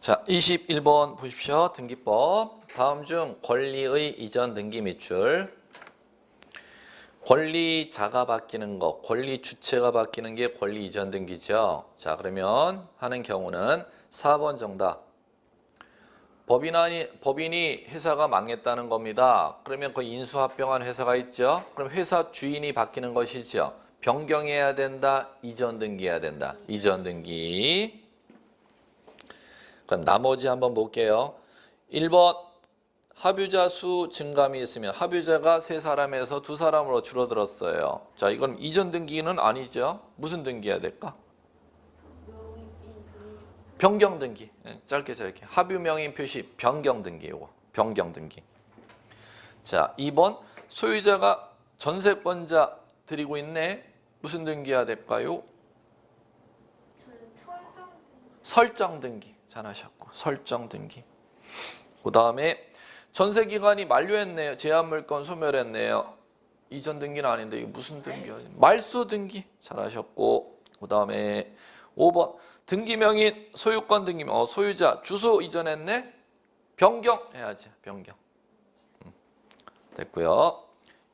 자, 21번 보십시오. 등기법. 다음 중 권리의 이전 등기 미출. 권리자가 바뀌는 거, 권리 주체가 바뀌는 게 권리 이전 등기죠. 자, 그러면 하는 경우는 4번 정답. 법인이 회사가 망했다는 겁니다. 그러면 그 인수합병한 회사가 있죠. 그럼 회사 주인이 바뀌는 것이죠. 변경해야 된다, 이전 등기해야 된다. 이전 등기. 그럼 나머지 한번 볼게요. 1번 합유자 수 증감이 있으면 합유자가 3사람에서 2사람으로 줄어들었어요. 자, 이건 이전 등기는 아니죠. 무슨 등기해야 될까? 변경 등기. 짧게 합유 명의 표시 변경 등기. 요거 변경 등기. 자, 2번 소유자가 전세권자 드리고 있네. 무슨 등기해야 될까요? 설정 등기. 잘하셨고 설정 등기. 그 다음에 전세 기간이 만료했네요. 제한 물건 소멸했네요. 이전 등기는 아닌데 이거 무슨 등기야? 말소 등기. 잘하셨고 그 다음에 5번 등기명인 소유권 등기명. 소유자 주소 이전했네. 변경해야지. 변경. 됐고요.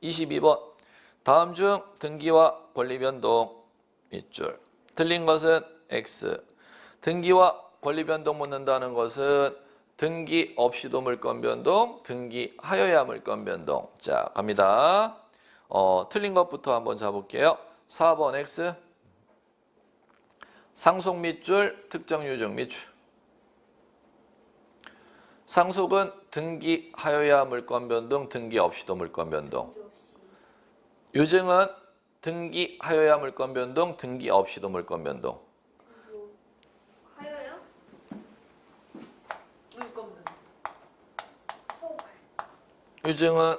22번 다음 중 등기와 권리 변동 밑줄. 틀린 것은 X. 등기와 권리 변동 묻는다는 것은 등기 없이도 물권 변동, 등기하여야 물권 변동. 자, 갑니다. 틀린 것부터 한번 잡을게요. 4번 X. 상속 밑줄, 특정 유증 밑줄. 상속은 등기하여야 물권 변동, 등기 없이도 물권 변동. 유증은 등기하여야 물권 변동, 등기 없이도 물권 변동. 유증은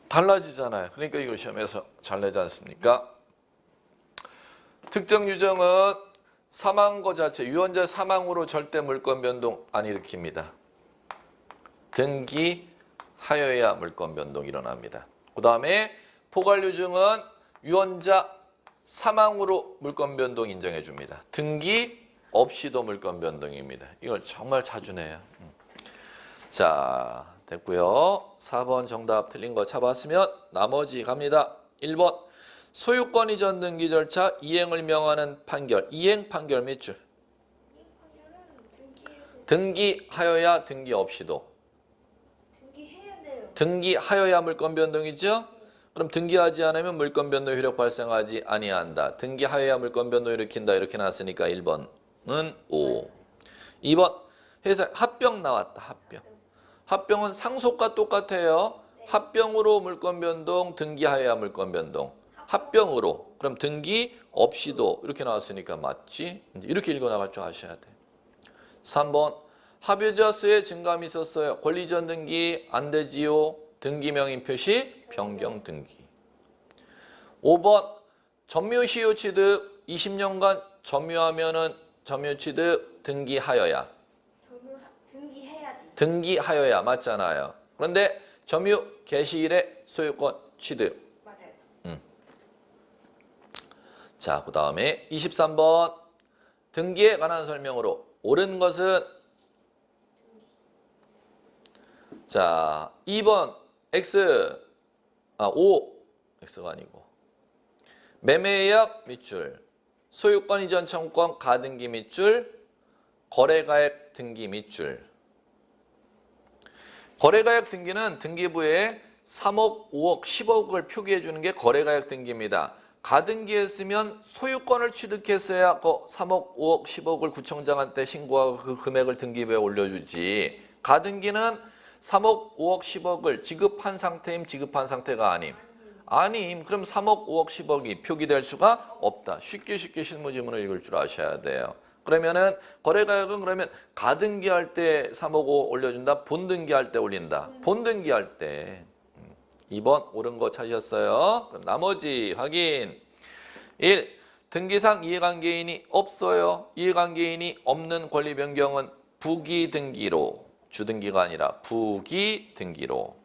달라지잖아요. 그러니까 이걸 시험에서 잘 내지 않습니까? 특정 유증은 사망거 자체, 유언자 사망으로 절대 물권 변동 안 일으킵니다. 등기하여야 물권 변동 일어납니다. 그 다음에 포괄 유증은 유언자 사망으로 물권 변동 인정해 줍니다. 등기 없이도 물권 변동입니다. 이걸 정말 자주 내요. 자, 됐고요. 4번 정답 틀린 거 잡았으면 나머지 갑니다. 1번 소유권 이전 등기 절차 이행을 명하는 판결. 이행 판결 밑줄. 등기하여야 등기 없이도. 등기하여야 물권 변동이죠. 그럼 등기하지 않으면 물권 변동 효력 발생하지 아니한다. 등기하여야 물권 변동 일으킨다. 이렇게 나왔으니까 1번은 O. 2번 회사 합병 나왔다. 합병. 합병은 상속과 똑같아요. 합병으로 물권 변동, 등기하여야 물권 변동. 합병으로. 그럼 등기 없이도 이렇게 나왔으니까 맞지? 이렇게 읽어나갈 줄 아셔야 돼. 3번 합유자 수의 증감이 있었어요. 권리 이전 등기 안 되지요. 등기명인 표시 변경 등기. 5번 점유시효 취득 20년간 점유하면은 점유 취득 등기하여야. 등기해야지. 등기하여야 맞잖아요. 그런데 점유 개시일에 소유권 취득. 맞아요. 자, 그 다음에 23번 등기에 관한 설명으로 옳은 것은 자 2번 X, 5, X가 아니고 매매예약 밑줄, 소유권 이전 청구권 가등기 밑줄, 거래가액 등기 밑줄. 거래가액 등기는 등기부에 3억, 5억, 10억을 표기해 주는 게 거래가액 등기입니다. 가등기했으면 소유권을 취득했어야 그 3억, 5억, 10억을 구청장한테 신고하고 그 금액을 등기부에 올려주지. 가등기는 3억, 5억, 10억을 지급한 상태임, 지급한 상태가 아님. 아님, 그럼 3억, 5억, 10억이 표기될 수가 없다. 쉽게 실무지문을 읽을 줄 아셔야 돼요. 그러면은 거래가액은 그러면 가등기할 때 3억, 5억 올려준다. 본등기할 때 올린다. 본등기할 때. 2번 옳은 거 찾으셨어요. 그럼 나머지 확인. 1. 등기상 이해관계인이 없어요. 이해관계인이 없는 권리 변경은 부기등기로. 주등기가 아니라 부기등기로.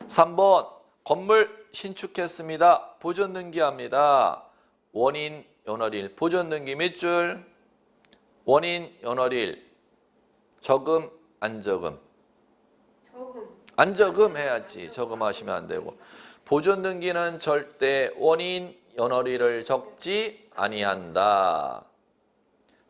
3번 건물 신축했습니다. 보존 등기합니다. 원인 연월일 보존 등기 몇 줄? 원인 연월일 저금 안 저금? 안 저금 해야지. 저금하시면 안 되고. 보존 등기는 절대 원인 연월일을 적지 아니한다.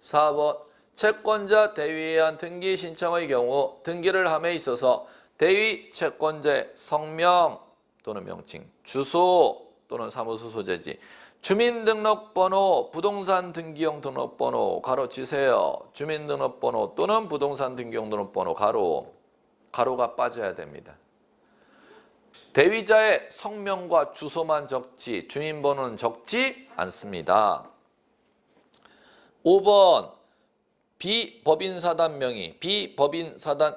4번 채권자 대위에 한 등기 신청의 경우 등기를 함에 있어서 대위 채권자의 성명 또는 명칭, 주소 또는 사무소 소재지, 주민등록번호, 부동산 등기용 등록번호 가로치세요. 주민등록번호 또는 부동산 등기용 등록번호 가로가 빠져야 됩니다. 대위자의 성명과 주소만 적지 주민번호는 적지 않습니다. 5번 비법인 사단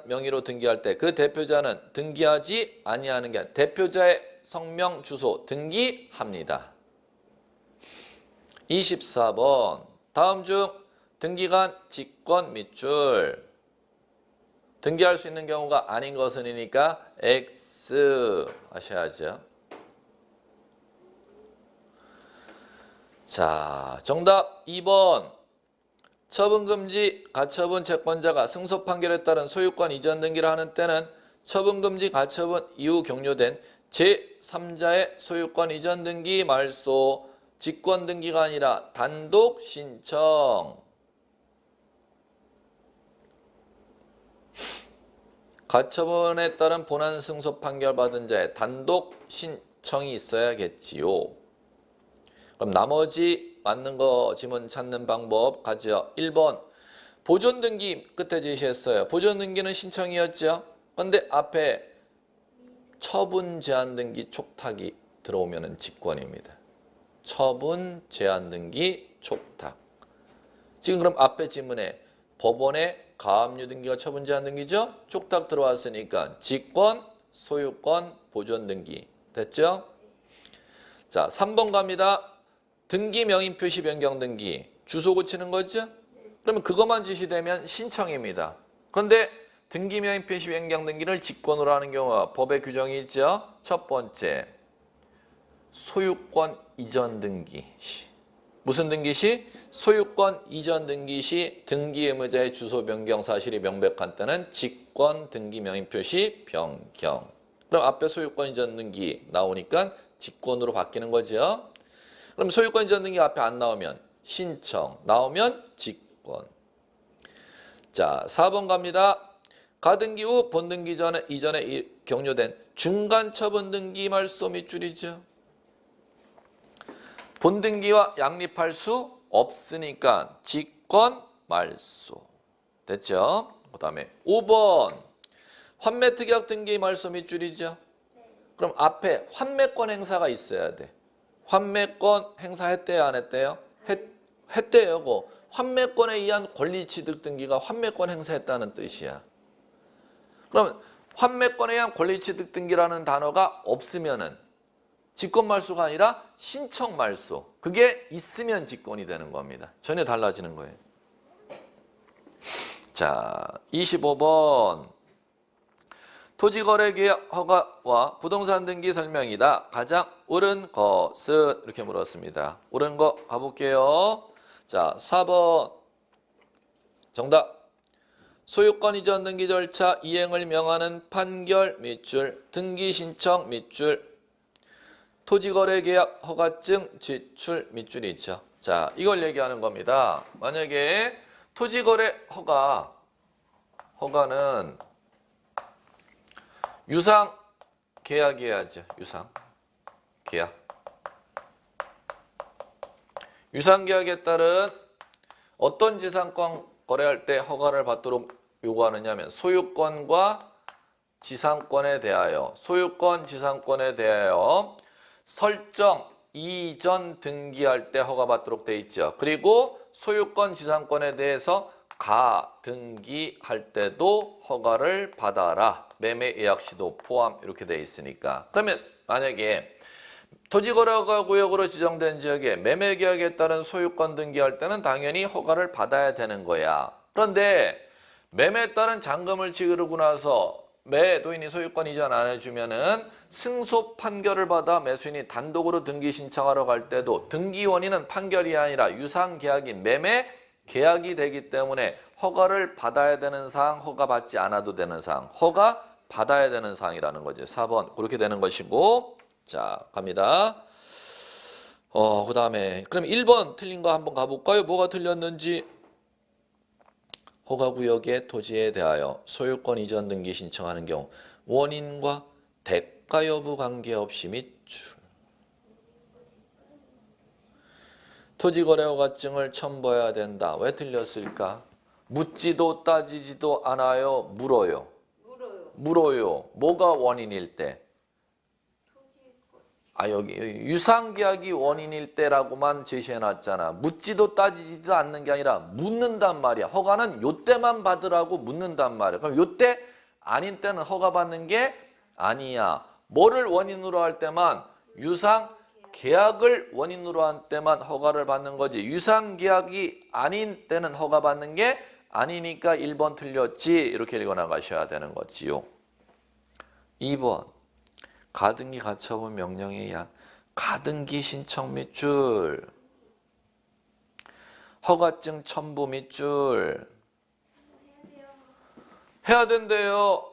명의로 등기할 때 그 대표자는 등기하지 아니하는 게 아니라 대표자의 성명, 주소 등기합니다. 24번 다음 중 등기간 직권 밑줄 등기할 수 있는 경우가 아닌 것은이니까 X 하셔야죠. 자, 정답 2번. 처분금지 가처분 채권자가 승소 판결에 따른 소유권 이전 등기를 하는 때는 처분금지 가처분 이후 격려된 제3자의 소유권 이전 등기 말소 직권 등기가 아니라 단독 신청. 가처분에 따른 본안 승소 판결 받은 자의 단독 신청이 있어야겠지요. 그럼 나머지 맞는 거 지문 찾는 방법 가죠. 1번 보존 등기 끝에 제시했어요. 보존 등기는 신청이었죠. 그런데 앞에 처분 제한 등기 촉탁이 들어오면 직권입니다. 처분 제한 등기 촉탁. 지금 그럼 앞에 지문에 법원의 가압류 등기가 처분 제한 등기죠. 촉탁 들어왔으니까 직권, 소유권, 보존 등기 됐죠? 자, 3번 갑니다. 등기 명의 표시 변경 등기 주소 고치는 거죠? 그러면 그것만 지시되면 신청입니다. 그런데 등기 명의 표시 변경 등기를 직권으로 하는 경우가 법에 규정이 있죠. 첫 번째 소유권 이전 등기 시 무슨 등기 시? 소유권 이전 등기 시 등기 의무자의 주소 변경 사실이 명백한 때는 직권 등기 명의 표시 변경. 그럼 앞에 소유권 이전 등기 나오니까 직권으로 바뀌는 거죠. 그럼 소유권 이전 등기 앞에 안 나오면 신청, 나오면 직권. 자, 4번 갑니다. 가등기 후 본등기 이전에 격려된 중간 처분 등기 말소 밑줄이죠. 본등기와 양립할 수 없으니까 직권 말소. 됐죠? 그 다음에 5번 환매특약 등기 말소 밑줄이죠. 그럼 앞에 환매권 행사가 있어야 돼. 환매권 행사했대요, 안 했대요? 했대요. 환매권에 의한 권리취득 등기가 환매권 행사했다는 뜻이야. 그럼 환매권에 의한 권리취득 등기라는 단어가 없으면은 직권말소가 아니라 신청말소. 그게 있으면 직권이 되는 겁니다. 전혀 달라지는 거예요. 자, 25번. 토지거래계약 허가와 부동산 등기 설명이다. 가장 옳은 것은? 이렇게 물었습니다. 옳은 거 가볼게요. 자, 4번. 정답. 소유권 이전 등기 절차 이행을 명하는 판결 밑줄, 등기 신청 밑줄, 토지거래계약 허가증 지출 밑줄이 있죠. 자, 이걸 얘기하는 겁니다. 만약에 토지거래 허가는 유상 계약해야죠. 유상 계약. 유상 계약에 따른 어떤 지상권 거래할 때 허가를 받도록 요구하느냐 하면 소유권과 지상권에 대하여 설정 이전 등기할 때 허가받도록 돼 있죠. 그리고 소유권 지상권에 대해서 가등기할 때도 허가를 받아라. 매매 예약 시도 포함 이렇게 돼 있으니까. 그러면 만약에 토지거래허가 구역으로 지정된 지역에 매매 계약에 따른 소유권 등기할 때는 당연히 허가를 받아야 되는 거야. 그런데 매매에 따른 잔금을 치르고 나서 매도인이 소유권 이전 안 해주면은 승소 판결을 받아 매수인이 단독으로 등기 신청하러 갈 때도 등기 원인은 판결이 아니라 유상 계약인 매매 계약이 되기 때문에 허가를 받아야 되는 사항, 허가 받지 않아도 되는 사항, 허가 받아야 되는 사항이라는 거죠. 4번 그렇게 되는 것이고. 자, 갑니다. 그 다음에 그럼 1번 틀린 거 한번 가볼까요? 뭐가 틀렸는지. 허가구역의 토지에 대하여 소유권 이전 등기 신청하는 경우 원인과 대가 여부 관계없이 밑줄. 토지거래 허가증을 첨부해야 된다. 왜 틀렸을까? 묻지도 따지지도 않아요. 물어요. 물어요. 뭐가 원인일 때? 여기 유상계약이 원인일 때라고만 제시해놨잖아. 묻지도 따지지도 않는 게 아니라 묻는단 말이야. 허가는 요때만 받으라고 묻는단 말이야. 그럼 요때 아닌 때는 허가 받는 게 아니야. 뭐를 원인으로 할 때만? 유상계약을 원인으로 할 때만 허가를 받는 거지. 유상계약이 아닌 때는 허가 받는 게 아니니까 1번 틀렸지. 이렇게 읽어나가셔야 되는 거지요. 2번 가등기 가처분 명령에 의한 가등기 신청 밑줄, 허가증 첨부 밑줄 해야 된대요.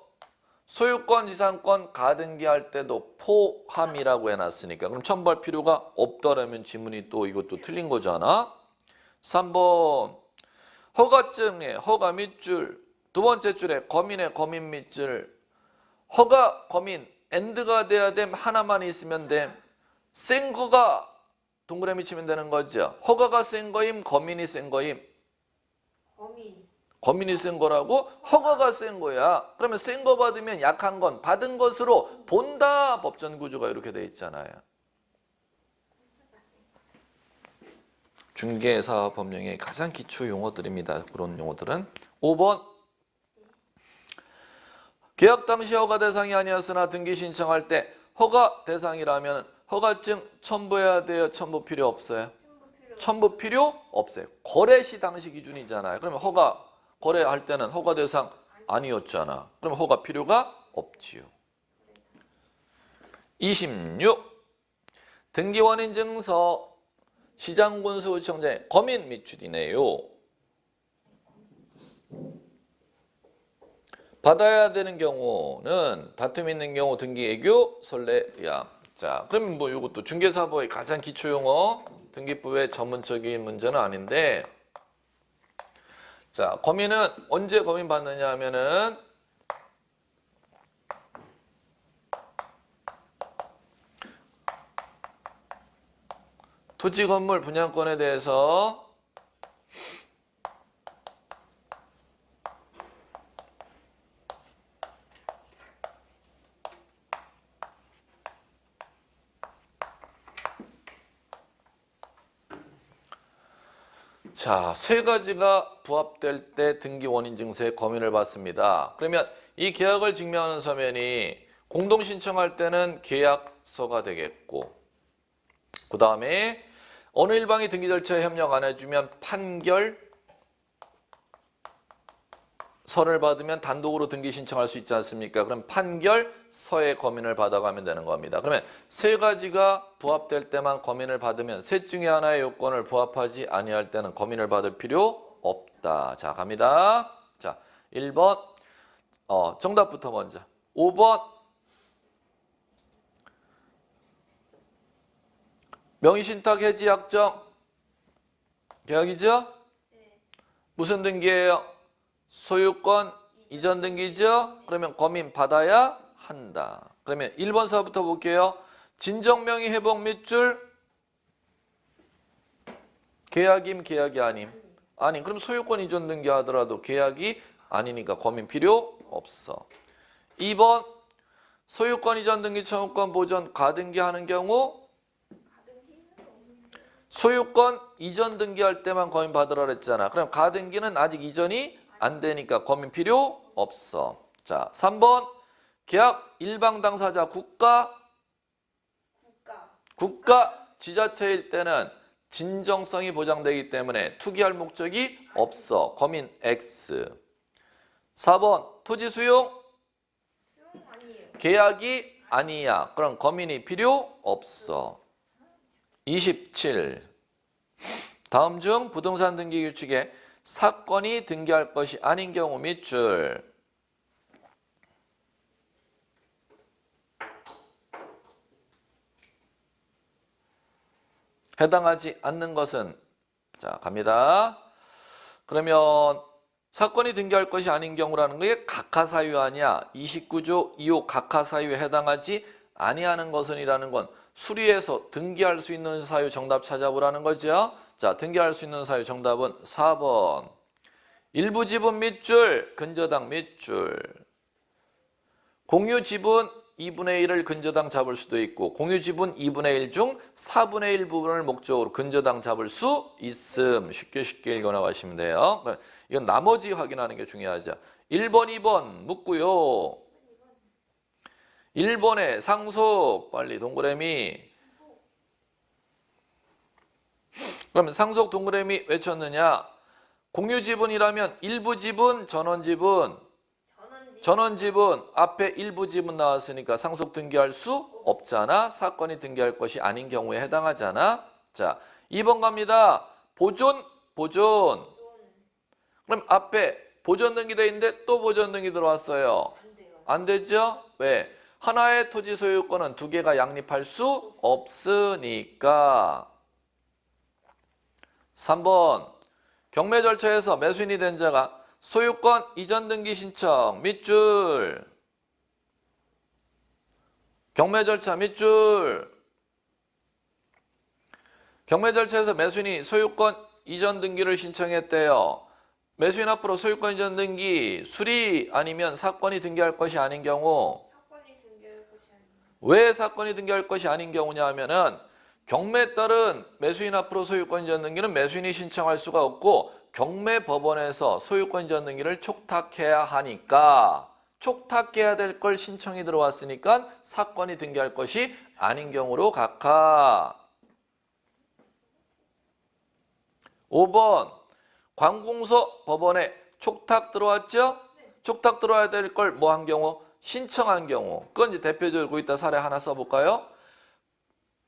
소유권, 지상권 가등기 할 때도 포함이라고 해놨으니까 그럼 첨부할 필요가 없다라면 지문이 또 이것도 틀린 거잖아. 3번 허가증에 허가 밑줄, 두 번째 줄에 거민의 거민 밑줄. 허가, 거민 엔드가 돼야 됨. 하나만 있으면 됨. 센 거가 동그라미 치면 되는 거죠. 허가가 센 거임, 거민이 센 거임. 거민이 센 거라고? 허가가 센 거야. 그러면 센 거 받으면 약한 건 받은 것으로 본다. 법전 구조가 이렇게 돼 있잖아요. 중개사법령의 가장 기초 용어들입니다. 그런 용어들은. 5번 계약 당시 허가 대상이 아니었으나 등기 신청할 때 허가 대상이라면 허가증 첨부해야 돼요? 첨부 필요 없어요? 첨부 필요 없어요. 거래 시 당시 기준이잖아요. 그러면 허가 거래할 때는 허가 대상 아니었잖아. 그럼 허가 필요가 없지요. 26. 등기 원인 증서 시장군수청장의 거민 밑줄이네요. 받아야 되는 경우는 다툼 있는 경우 등기 애교 선례 의함. 자, 그러면 뭐 이것도 중개사법의 가장 기초 용어, 등기법의 전문적인 문제는 아닌데, 자, 거민은 언제 거민 받느냐 하면은 토지 건물 분양권에 대해서 자, 세 가지가 부합될 때 등기 원인 증서의 거민을 받습니다. 그러면 이 계약을 증명하는 서면이 공동 신청할 때는 계약서가 되겠고, 그 다음에 어느 일방이 등기 절차에 협력 안 해주면 판결서를 받으면 단독으로 등기 신청할 수 있지 않습니까? 그럼 판결서의 거민을 받아가면 되는 겁니다. 그러면 세 가지가 부합될 때만 거민을 받으면 셋 중에 하나의 요건을 부합하지 아니할 때는 거민을 받을 필요 없다. 자, 갑니다. 자, 1번 정답부터 먼저. 5번 명의신탁 해지 약정 계약이죠? 무슨 등기예요? 소유권 이전 등기죠? 그러면 거민 받아야 한다. 그러면 1번서부터 볼게요. 진정명의 회복 밑줄 계약임 계약이 아님? 아님. 그럼 소유권 이전 등기 하더라도 계약이 아니니까 거민 필요 없어. 2번 소유권 이전 등기 청구권 보전 가등기 하는 경우 소유권 이전 등기할 때만 거민 받으라 그랬잖아. 그럼 가등기는 아직 이전이 안 되니까 거민 필요 없어. 자, 3번 계약 일방 당사자 국가 지자체일 때는 진정성이 보장되기 때문에 투기할 목적이 없어. 거민 X. 4번 토지 수용 계약이 아니야. 그럼 검인이 필요 없어. 27. 다음 중 부동산 등기 규칙에 사건이 등기할 것이 아닌 경우 밑줄. 해당하지 않는 것은, 자, 갑니다. 그러면 사건이 등기할 것이 아닌 경우라는 게 각하사유 아니야. 29조 2호 각하사유에 해당하지 아니하는 것은이라는 건 수리해서 등기할 수 있는 사유 정답 찾아보라는 거죠. 자, 등기할 수 있는 사유 정답은 4번. 일부 지분 밑줄, 근저당 밑줄. 공유 지분 2분의 1을 근저당 잡을 수도 있고 공유 지분 2분의 1 중 4분의 1 부분을 목적으로 근저당 잡을 수 있음. 쉽게 읽어 나가시면 돼요. 이건 나머지 확인하는 게 중요하죠. 1번, 2번 묻고요. 1번에 상속, 빨리 동그라미. 그러면 상속 동그라미 왜 쳤느냐? 공유 지분이라면 일부 지분, 전원 지분. 전원 지분 앞에 일부 지분 나왔으니까 상속 등기할 수 없잖아. 사건이 등기할 것이 아닌 경우에 해당하잖아. 자, 2번 갑니다. 보존. 그럼 앞에 보존 등기돼 있는데 또 보존 등기 들어왔어요. 안 되죠? 왜? 하나의 토지 소유권은 두 개가 양립할 수 없으니까. 3번. 경매 절차에서 매수인이 된 자가 소유권 이전 등기 신청 밑줄. 경매 절차 밑줄. 경매 절차에서 매수인이 소유권 이전 등기를 신청했대요. 매수인 앞으로 소유권 이전 등기 수리 아니면 사건이 등기할 것이 아닌 경우. 왜 사건이 등기할 것이 아닌 경우냐 하면은 경매에 따른 매수인 앞으로 소유권 이전 등기는 매수인이 신청할 수가 없고 경매 법원에서 소유권 이전 등기를 촉탁해야 하니까 촉탁해야 될 걸 신청이 들어왔으니까 사건이 등기할 것이 아닌 경우로 각하. 5번 관공서 법원에 촉탁 들어왔죠? 촉탁 들어와야 될 걸 뭐 한 경우? 신청한 경우. 그건 이제 대표적으로 이따 사례 하나 써볼까요?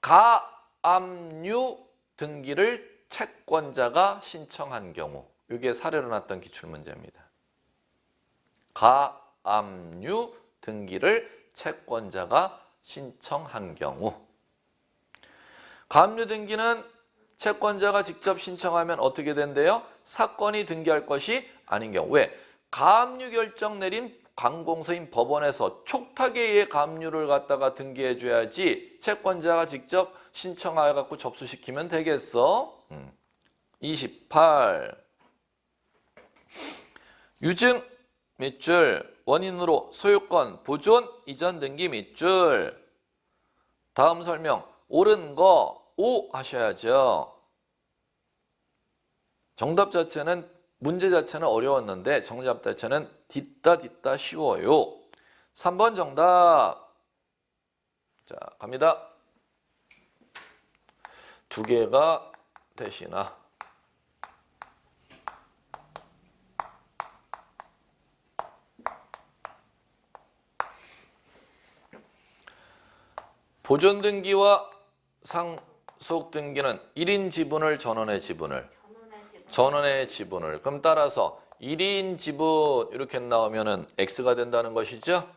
가압류 등기를 채권자가 신청한 경우. 이게 사례로 났던 기출문제입니다. 가압류 등기를 채권자가 신청한 경우. 가압류 등기는 채권자가 직접 신청하면 어떻게 된대요? 사건이 등기할 것이 아닌 경우. 왜? 가압류 결정 내린 관공서인 법원에서 촉탁에 의해 가압류를 갖다가 등기해 줘야지 채권자가 직접 신청해 갖고 접수시키면 되겠어? 28. 유증 밑줄. 원인으로 소유권 보존 이전 등기 밑줄. 다음 설명 옳은 거 O 하셔야죠. 정답 자체는 문제 자체는 어려웠는데 정답 자체는 딛다 쉬워요. 3번 정답. 자, 갑니다. 두 개가 대신아. 보존 등기와 상속 등기는 1인 지분을 전원의 지분을. 그럼 따라서 1인 지분 이렇게 나오면은 X가 된다는 것이죠?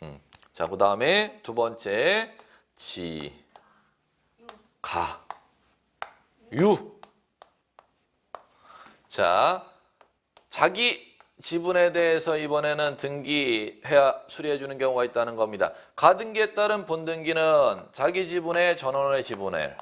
네. 자, 그 다음에 두 번째 유. 자, 자기 지분에 대해서 이번에는 등기해야 수리해 주는 경우가 있다는 겁니다. 가등기에 따른 본등기는 자기 지분의 전원의 지분을.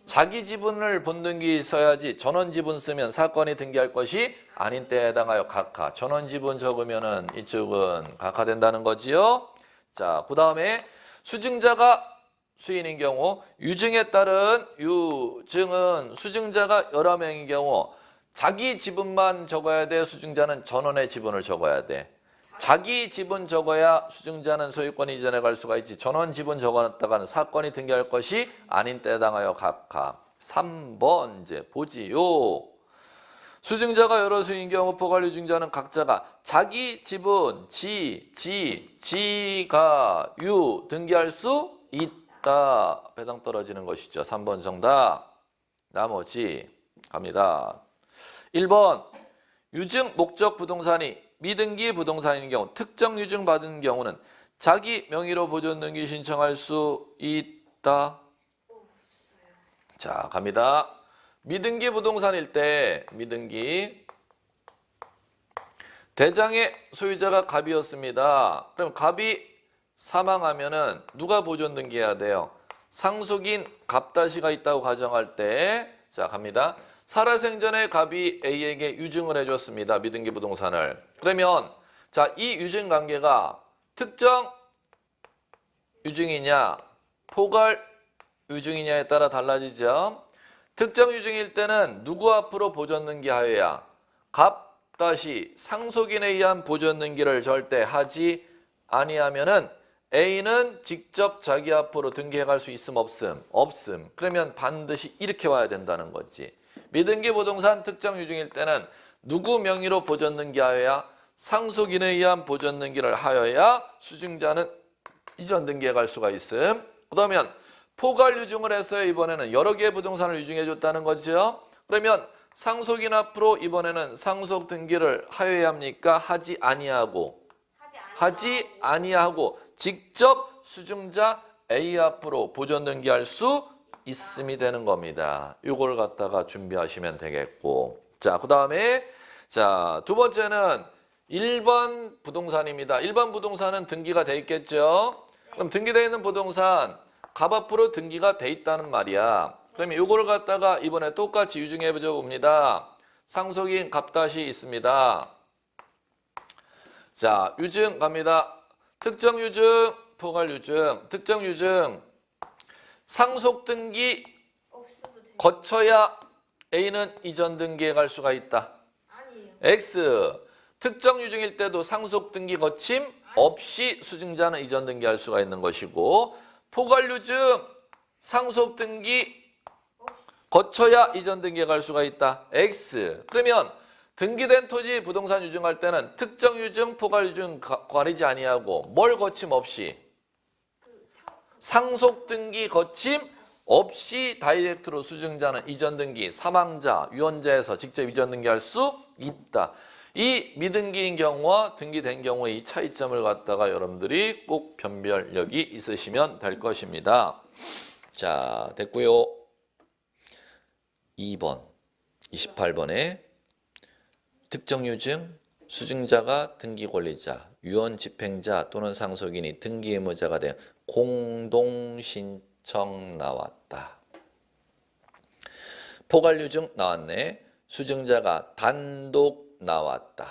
자기 지분을 본등기 써야지 전원 지분 쓰면 사건이 등기할 것이 아닌 때에 해당하여 각하. 전원 지분 적으면은 이쪽은 각하된다는 거지요. 자, 그 다음에 수증자가 수인인 경우, 유증에 따른 유증은 수증자가 여러 명인 경우 자기 지분만 적어야 돼. 수증자는 전원의 지분을 적어야 돼. 자기 지분 적어야 수증자는 소유권 이전에 갈 수가 있지. 전원 지분 적어놨다가는 사건이 등기할 것이 아닌 때에 해당하여 각하. 3번 이제 보지요. 수증자가 여러 수인 경우 포괄 유증자는 각자가 자기 지분, 지가, 유 등기할 수 있다. 배당 떨어지는 것이죠. 3번 정답. 나머지 갑니다. 1번 유증 목적 부동산이 미등기 부동산인 경우 특정 유증 받은 경우는 자기 명의로 보존 등기 신청할 수 있다. 자, 갑니다. 미등기 부동산일 때 미등기 대장의 소유자가 갑이었습니다. 그럼 갑이 사망하면은 누가 보존 등기해야 돼요? 상속인 갑다시가 있다고 가정할 때, 자, 갑니다. 살아생전에 갑이 A에게 유증을 해줬습니다. 미등기 부동산을. 그러면 자, 이 유증 관계가 특정 유증이냐 포괄 유증이냐에 따라 달라지죠. 특정 유증일 때는 누구 앞으로 보존 등기하여야 갑다시 상속인에 의한 보존 등기를 절대 하지 아니하면은 A는 직접 자기 앞으로 등기해갈 수 있음 없음? 없음. 그러면 반드시 이렇게 와야 된다는 거지. 미등기 부동산 특정 유증일 때는 누구 명의로 보존 등기하여야 상속인에 의한 보존 등기를 하여야 수증자는 이전 등기해 갈 수가 있음. 그러면 포괄 유증을 해서 이번에는 여러 개의 부동산을 유증해 줬다는 거죠. 그러면 상속인 앞으로 이번에는 상속 등기를 하여야 합니까? 하지 아니하고 직접 수증자 A 앞으로 보존 등기할 수 있음이 되는 겁니다. 이걸 갖다가 준비하시면 되겠고. 자, 그다음에 자, 두 번째는 1번 부동산입니다. 1번 부동산은 등기가 돼 있겠죠? 그럼 등기되어 있는 부동산 갑 앞으로 등기가 돼 있다는 말이야. 그러면 이거를 갖다가 이번에 똑같이 유증해 봅니다. 상속인 갑다시 있습니다. 자, 유증 갑니다. 특정 유증, 포괄 유증, 특정 유증 상속 등기 거쳐야 A는 이전 등기해 갈 수가 있다. X 특정 유증일 때도 상속 등기 거침 없이 수증자는 이전 등기할 수가 있는 것이고, 포괄 유증 상속 등기 거쳐야 이전 등기해 갈 수가 있다. X. 그러면 등기된 토지 부동산 유증할 때는 특정 유증, 포괄 유증 가리지 아니하고 뭘 거침 없이 상속 등기 거침 없이 다이렉트로 수증자는 이전 등기, 사망자, 유언자에서 직접 이전 등기할 수 있다. 이 미등기인 경우와 등기된 경우의 이 차이점을 갖다가 여러분들이 꼭 변별력이 있으시면 될 것입니다. 자, 됐고요. 2번, 28번에 특정 유증, 수증자가 등기 권리자, 유언 집행자 또는 상속인이 등기 의무자가 되어 공동 신청 나왔다. 포괄 유증 나왔네. 수증자가 단독 나왔다.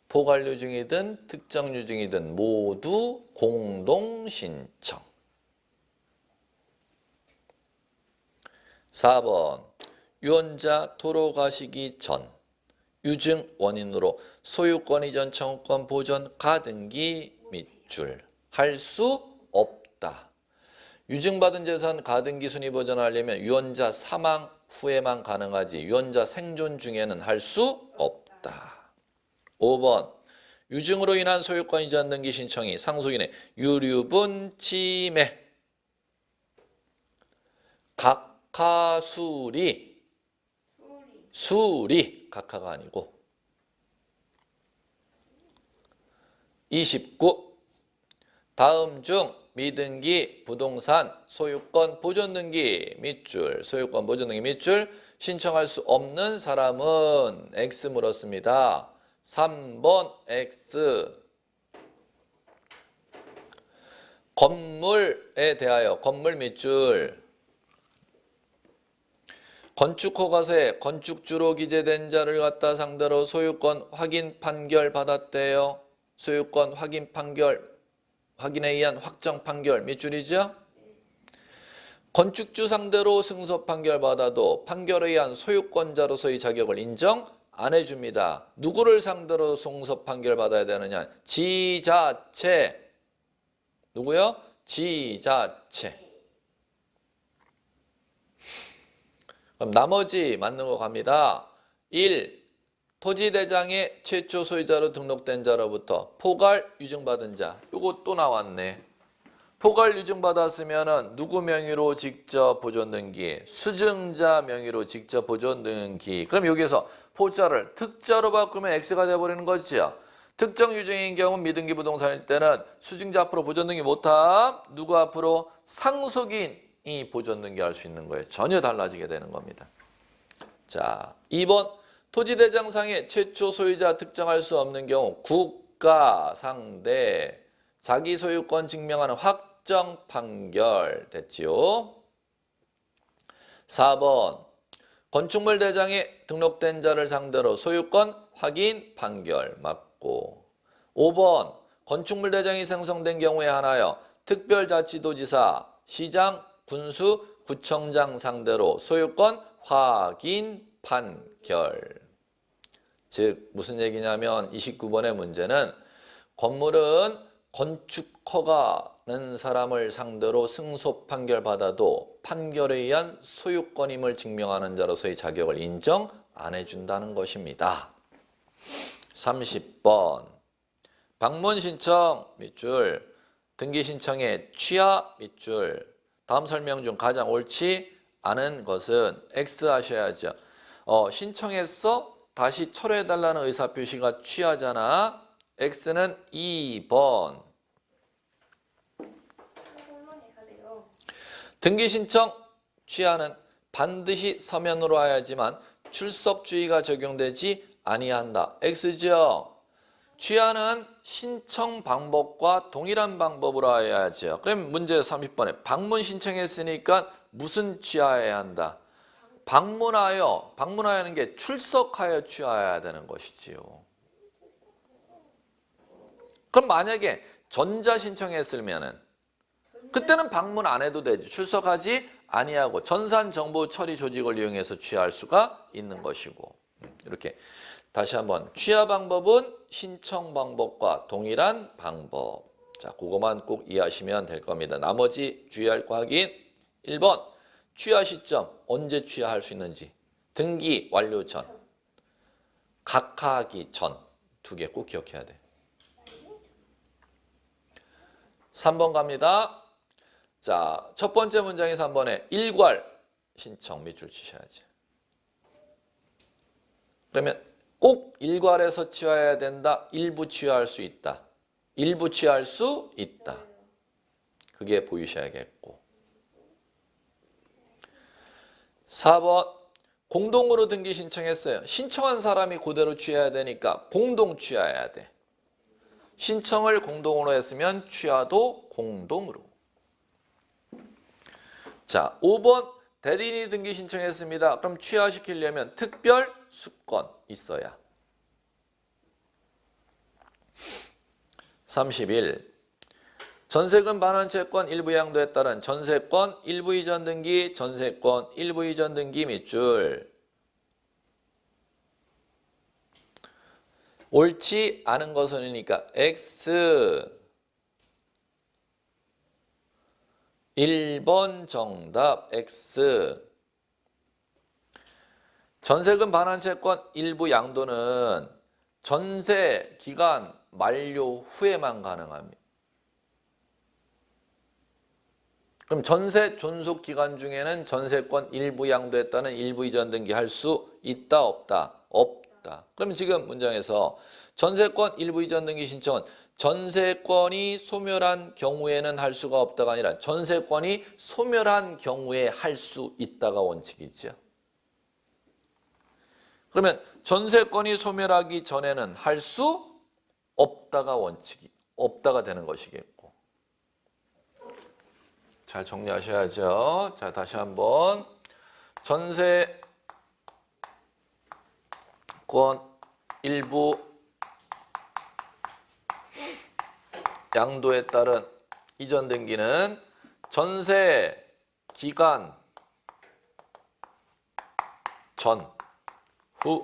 포괄 유증이든 특정 유증이든 모두 공동 신청. 4번 유언자 돌아가시기 전 유증 원인으로 소유권 이전 청구권 보존 가등기 밑줄 할 수 없다. 유증받은 재산 가등기 순위 보존하려면 유언자 사망 후에만 가능하지 유언자 생존 중에는 할 수 없다. 5번 유증으로 인한 소유권 이전 등기 신청이 상속인의 유류분 침해 수리 각하가 아니고. 29 다음 중 미등기 부동산 소유권 보존 등기 밑줄 소유권 보존 등기 밑줄 신청할 수 없는 사람은 X 물었습니다. 3번 X. 건물에 대하여 건물 밑줄 건축허가서에 건축주로 기재된 자를 갖다 상대로 소유권 확인 판결 받았대요. 소유권 확인 판결 확인에 의한 확정 판결 밑줄이죠. 건축주 상대로 승소 판결 받아도 판결에 의한 소유권자로서의 자격을 인정 안 해줍니다. 누구를 상대로 승소 판결 받아야 되느냐? 지자체. 누구요? 지자체. 그럼 나머지 맞는 거 갑니다. 1. 토지대장의 최초 소유자로 등록된 자로부터 포괄 유증받은 자. 요거 또 나왔네. 포괄 유증받았으면은 누구 명의로 직접 보존 등기? 수증자 명의로 직접 보존 등기. 그럼 여기에서 포자를 특자로 바꾸면 X가 돼버리는 거지요. 특정 유증인 경우 미등기 부동산일 때는 수증자 앞으로 보존 등기 못함. 누구 앞으로? 상속인이 보존 등기 할 수 있는 거예요. 전혀 달라지게 되는 겁니다. 자, 2번 토지대장상의 최초 소유자 특정할 수 없는 경우 국가 상대 자기 소유권 증명하는 확정 판결 됐지요. 4번 건축물 대장에 등록된 자를 상대로 소유권 확인 판결 맞고 5번 건축물 대장이 생성된 경우에 한하여 특별자치도지사, 시장, 군수, 구청장 상대로 소유권 확인 판결. 즉 무슨 얘기냐면 29번의 문제는 건물은 건축허가는 사람을 상대로 승소 판결 받아도 판결에 의한 소유권임을 증명하는 자로서의 자격을 인정 안 해준다는 것입니다. 30번 방문 신청 밑줄 등기 신청의 취하 밑줄 다음 설명 중 가장 옳지 않은 것은 X 하셔야죠. 신청했어? 다시 철회해달라는 의사표시가 취하잖아. X는 2번. 등기 신청 취하는 반드시 서면으로 해야지만 출석 주의가 적용되지 아니한다. X죠. 취하는 신청 방법과 동일한 방법으로 해야죠. 그럼 문제 30번에 방문 신청했으니까 무슨 취하해야 한다? 방문하여는 게 출석하여 취하해야 되는 것이지요. 그럼 만약에 전자 신청했으면은 그때는 방문 안 해도 되지. 출석하지 아니하고 전산 정보 처리 조직을 이용해서 취하할 수가 있는 것이고. 이렇게 다시 한번 취하 방법은 신청 방법과 동일한 방법. 자, 그거만 꼭 이해하시면 될 겁니다. 나머지 주의할 거 확인. 1번 취하 시점 언제 취하할 수 있는지 등기 완료 전, 각하하기 전 두 개 꼭 기억해야 돼. 3번 갑니다. 자, 첫 번째 문장에서 3번에 일괄 신청 밑줄 치셔야지. 그러면 꼭 일괄해서 취하해야 된다. 일부 취하할 수 있다. 일부 취하할 수 있다. 그게 보이셔야겠고. 4번 공동으로 등기 신청했어요. 신청한 사람이 그대로 취해야 되니까 공동 취하해야 돼. 신청을 공동으로 했으면 취하도 공동으로. 자, 5번 대리인이 등기 신청했습니다. 그럼 취하시키려면 특별 수건 있어야. 31. 전세금 반환 채권 일부 양도에 따른 전세권 일부 이전 등기, 전세권 일부 이전 등기 밑줄. 옳지 않은 것은이니까 X. 1번 정답 X. 전세금 반환 채권 일부 양도는 전세 기간 만료 후에만 가능합니다. 그럼 전세 존속 기간 중에는 전세권 일부 양도에 따른 일부 이전 등기 할 수 있다 없다? 없다. 그럼 지금 문장에서 전세권 일부 이전 등기 신청은 전세권이 소멸한 경우에는 할 수가 없다가 아니라 전세권이 소멸한 경우에 할 수 있다가 원칙이죠. 그러면 전세권이 소멸하기 전에는 할 수 없다가 원칙이 없다가 되는 것이겠고. 잘 정리하셔야죠. 자, 다시 한번 전세권 일부 양도에 따른 이전 등기는 전세 기간 전, 후,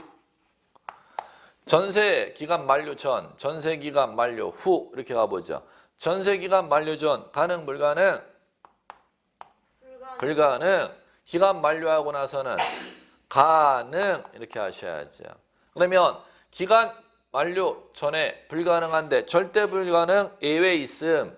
전세 기간 만료 전, 전세 기간 만료 후 이렇게 가보죠. 전세 기간 만료 전 가능 불가능? 불가능. 기간 만료하고 나서는 가능 이렇게 하셔야죠. 그러면 기간 만료 전에 불가능한데 절대 불가능 예외 있음.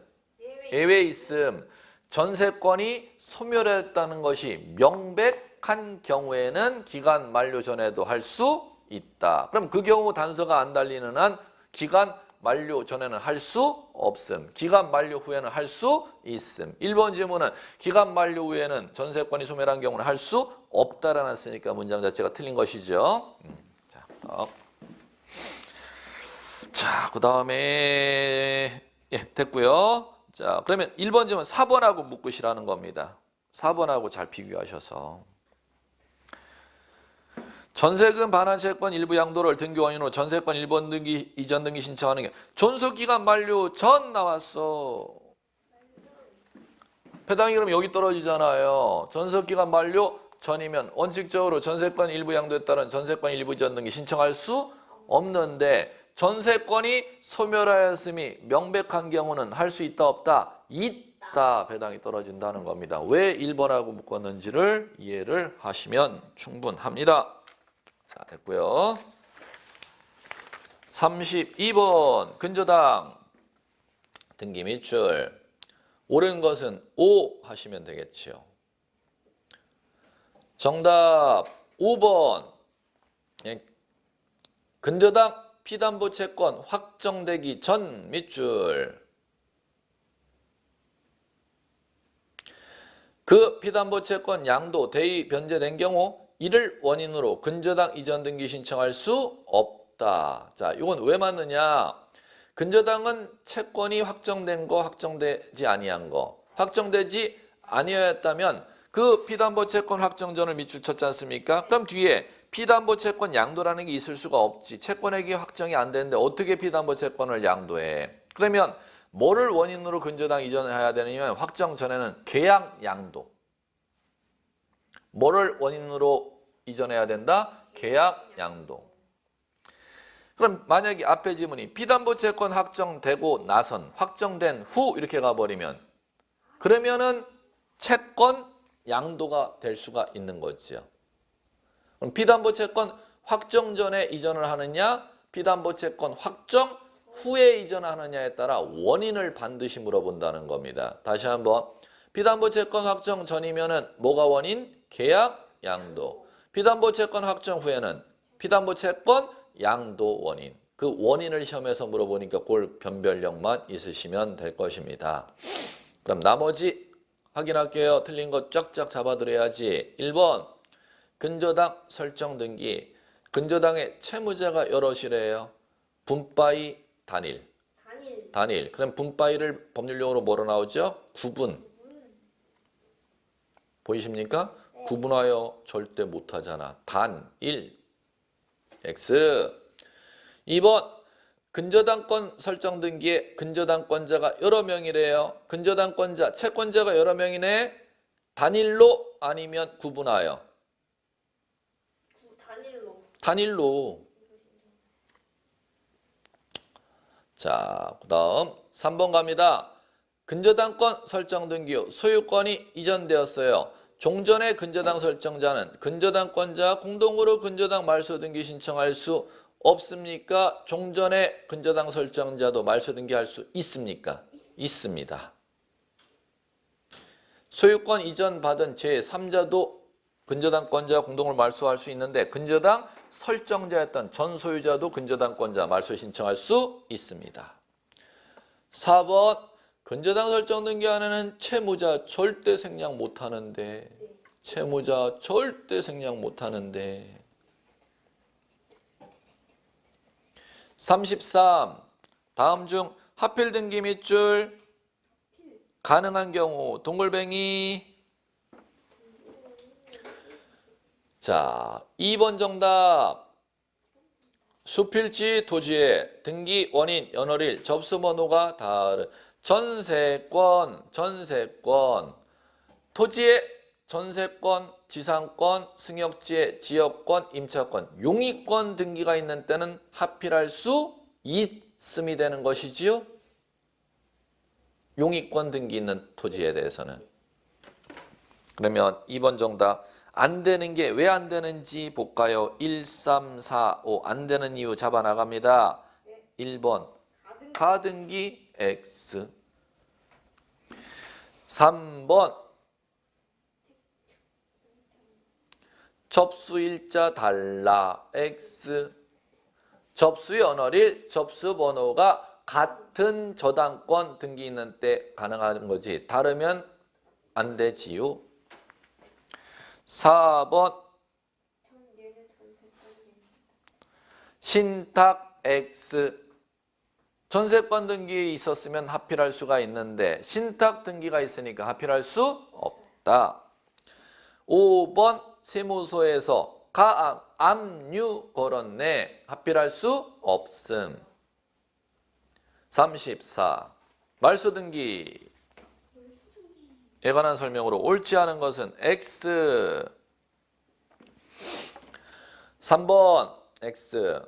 예외 있음. 전세권이 소멸했다는 것이 명백한 경우에는 기간 만료 전에도 할 수 있다. 그럼 그 경우 단서가 안 달리는 한 기간 만료 전에는 할 수 없음. 기간 만료 후에는 할 수 있음. 1번 질문은 기간 만료 후에는 전세권이 소멸한 경우는 할 수 없다라는 쓰니까 문장 자체가 틀린 것이죠. 자, 그다음에 됐고요. 자, 그러면 1번 질문 4번하고 묶으시라는 겁니다. 4번하고 잘 비교하셔서. 전세금 반환 채권 일부 양도를 등기 원인으로 전세권 1번 등기 이전 등기 신청하는 게 존속기간 만료 전 나왔어. 배당이 그럼 여기 떨어지잖아요. 전속기간 만료 전이면 원칙적으로 전세권 일부 양도에 따른 전세권 일부 이전 등기 신청할 수 없는데 전세권이 소멸하였음이 명백한 경우는 할 수 있다 없다? 있다. 배당이 떨어진다는 겁니다. 왜 1번하고 묶었는지를 이해를 하시면 충분합니다. 자, 됐고요. 32번 근저당 등기 밑줄 옳은 것은 O 하시면 되겠지요. 정답 5번 근저당 피담보 채권 확정되기 전 밑줄 그 피담보 채권 양도 대의 변제된 경우 이를 원인으로 근저당 이전 등기 신청할 수 없다. 자, 이건 왜 맞느냐? 근저당은 채권이 확정된 거, 확정되지 아니한 거. 확정되지 아니었다면 그 피담보 채권 확정전을 밑줄 쳤지 않습니까? 그럼 뒤에 피담보 채권 양도라는 게 있을 수가 없지. 채권액이 확정이 안 되는데 어떻게 피담보 채권을 양도해? 그러면 뭐를 원인으로 근저당 이전해야 되느냐면 확정 전에는 계약 양도. 뭐를 원인으로 이전해야 된다? 계약 양도. 그럼 만약에 앞에 지문이 피담보 채권 확정되고 나선 확정된 후 이렇게 가버리면 그러면은 채권 양도가 될 수가 있는 거죠. 그럼 피담보 채권 확정 전에 이전을 하느냐 피담보 채권 확정 후에 이전하느냐에 따라 원인을 반드시 물어본다는 겁니다. 다시 한번 피담보 채권 확정 전이면은 뭐가 원인? 계약 양도. 피담보 채권 확정 후에는 피담보 채권 양도 원인. 그 원인을 시험에서 물어보니까 그걸 변별력만 있으시면 될 것입니다. 그럼 나머지 확인할게요. 틀린 거 쫙쫙 잡아드려야지. 1번 근저당 설정 등기. 근저당의 채무자가 여럿이래요. 분바이 단일. 단일. 그럼 분바이를 법률용어로 뭐로 나오죠? 구분. 보이십니까? 네. 구분하여 절대 못하잖아. 단일. X. 2번 근저당권 설정 등기에 근저당권자가 여러 명이래요. 근저당권자, 채권자가 여러 명이네. 단일로 아니면 구분하여. 단일로. 자, 그 다음 3번 갑니다. 근저당권 설정 등기 후 소유권이 이전되었어요. 종전의 근저당 설정자는 근저당권자 공동으로 근저당 말소 등기 신청할 수 없습니까? 종전의 근저당 설정자도 말소 등기할 수 있습니까? 있습니다. 소유권 이전 받은 제3자도 근저당권자 공동으로 말소할 수 있는데 근저당 설정자였던 전 소유자도 근저당권자 말소 신청할 수 있습니다. 4번 근저당 설정 등기 안에는 채무자 절대 생략 못하는데 채무자 절대 생략 못하는데 33 다음 중 하필 등기 밑줄 가능한 경우 동글뱅이 자 2번 정답 수필지 토지의 등기 원인 연월일 접수번호가 다른 전세권 토지의 전세권 지상권 승역지의 지역권 임차권 용익권 등기가 있는 때는 하필할 수 있음이 되는 것이지요. 용익권 등기 있는 토지에 대해서는 그러면 2번 정답 안 되는 게 왜 안 되는지 볼까요? 1, 3, 4, 5. 안 되는 이유 잡아 나갑니다. 1번 가등기 X. 3번 접수일자 달라 X. 접수의 언어릴 접수번호가 같은 저당권 등기 있는 때 가능한 거지. 다르면 안 되지요. 4번 신탁 X. 전세권 등기 있었으면 합필할 수가 있는데 신탁 등기가 있으니까 합필할 수 없다. 5번 세무서에서 압류 걸었네. 합필할 수 없음. 34. 말소 등기에 관한 설명으로 옳지 않은 것은 X. 3번 X.